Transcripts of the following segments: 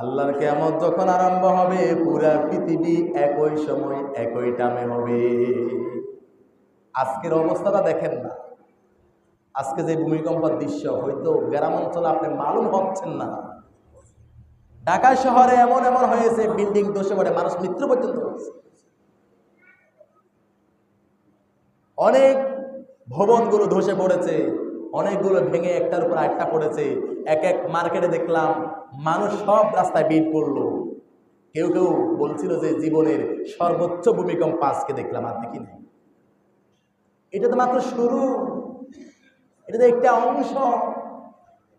আল্লাহর কিয়ামত যখন আরম্ভ হবে পুরা পৃথিবী একই সময় একই টাইমে হবে। আজকের অবস্থাটা দেখেন না, আজকে যে ভূমিকম্পের দৃশ্য হয়তো গ্রাম অঞ্চলে আপনি মালুম হচ্ছেন না। ঢাকা শহরে এমন এমন হয়েছে, বিল্ডিং ধসে পড়ে মানুষ মৃত্যু পর্যন্ত হয়েছে। অনেক ভবনগুলো ধসে পড়েছে, অনেকগুলো ভেঙে একটার উপর একটা পড়েছে। এক এক মার্কেটে দেখলাম মানুষ সব রাস্তায় ভিড় করলো। কেউ কেউ বলছিল যে জীবনের সর্বোচ্চ ভূমিকম্প আজকে দেখলাম, আর দেখি নাই। এটা তো মাত্র শুরু, এটা তো একটা অংশ।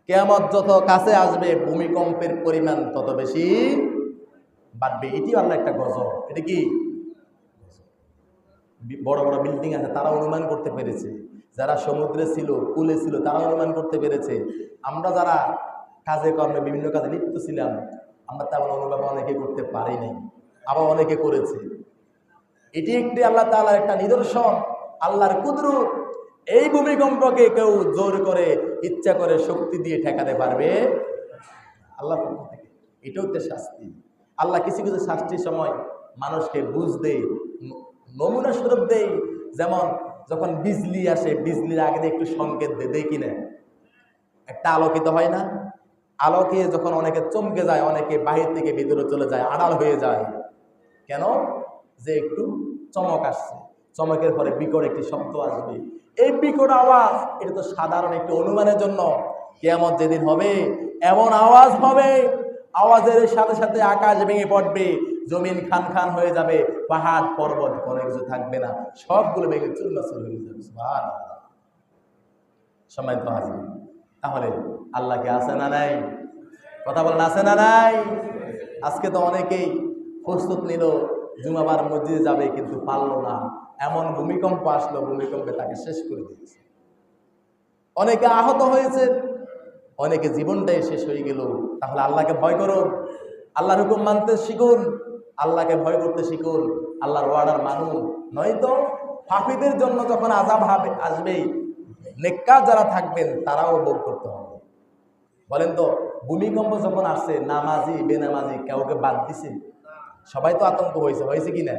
কিয়ামত যত কাছে আসবে ভূমিকম্পের পরিমাণ তত বেশি বাড়বে। এটি আল্লাহ একটা গজব। এটা কি বড় বড় বিল্ডিং আছে তারা অনুমান করতে পেরেছে, যারা সমুদ্রে ছিল কুলে ছিল তারা অনুমান করতে পেরেছে। আমরা যারা কাজে কর্মে বিভিন্ন কাজে লিপ্ত ছিলাম আমরা তেমন অনুভব অনেকে করতে পারি নাই, আবার অনেকে করেছে। এটি একটি আল্লাহ তাআলার একটা নিদর্শন, আল্লাহর কুদরত। এই ভূমিকম্পকে কেউ জোর করে ইচ্ছা করে শক্তি দিয়ে ঠেকাতে পারবে আল্লাহর পক্ষ থেকে। এটাও একটা শাস্তি। আল্লাহ কিছু কিছু শাস্তির সময় মানুষকে বুঝ দেয়, নমুনা স্বরূপ দেয়। যেমন যখন বিজলি আসে, বিজলির আগে একটু সংকেত দেয় কিনা, একটা আলোকিত হয় না, আলোকে যখন অনেকে চমকে যায়, অনেকে বাহির থেকে ভিতরে চলে যায়, আড়াল হয়ে যায়। কেন? যে একটু চমক আসছে, চমকের পরে বিকট একটি শব্দ আসবে। এই বিকট আওয়াজ এটা তো সাধারণ একটি অনুমানের জন্য। কিয়ামত যেদিন হবে এমন আওয়াজ হবে, আওয়াজের সাথে সাথে আকাশ ভেঙে পড়বে, জমিন খান খান হয়ে যাবে, পাহাড় পর্বত কোনো কিছু থাকবে না, সবগুলো ভেঙে চুরমাচুর হয়ে যাবে। সুবহানাল্লাহ। সম্মানিত হাজির, তাহলে আল্লাহকে আছে না নাই? কথা বলেন, আছে না নাই? আজকে তো অনেকেই প্রস্তুত নিল জুমাবার মসজিদে যাবে, কিন্তু পারলো না। এমন ভূমিকম্প আসলো, ভূমিকম্পে তাকে শেষ করে দিয়েছে। অনেকে আহত হয়েছে, অনেকে জীবনটাই শেষ হয়ে গেল। তাহলে আল্লাহকে ভয় করুন, আল্লাহর হুকুম মানতে শিখুন, আল্লাহকে ভয় করতে শিখুন, আল্লাহর ওয়ার্ডার মানুন। নয়তো পাপীদের জন্য যখন আযাব আসবে, নেককার যারা থাকবেন তারাও ভোগ করতে হবে। বলেন তো, ভূমিকম্প যখন আসছে নামাজি বেনামাজি কাউকে বাদ দিছে? সবাই তো আতঙ্ক হয়েছে কি না?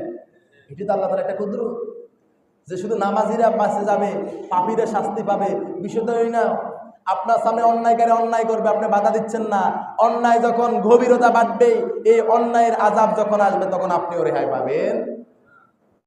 এটি তো আল্লাহ তাআলার একটা কুদরত যে শুধু নামাজিরা বাঁচে যাবে, পাপীরা শাস্তি পাবে। বিষয়টা ওই না। আপনার সামনে অন্যায়কারী অন্যায় করবে, আপনি বাধা দিচ্ছেন না। অন্যায় যখন গভীরতা বাড়বে, এই অন্যায়ের আযাব যখন আসবে তখন আপনিও রেহাই পাবেন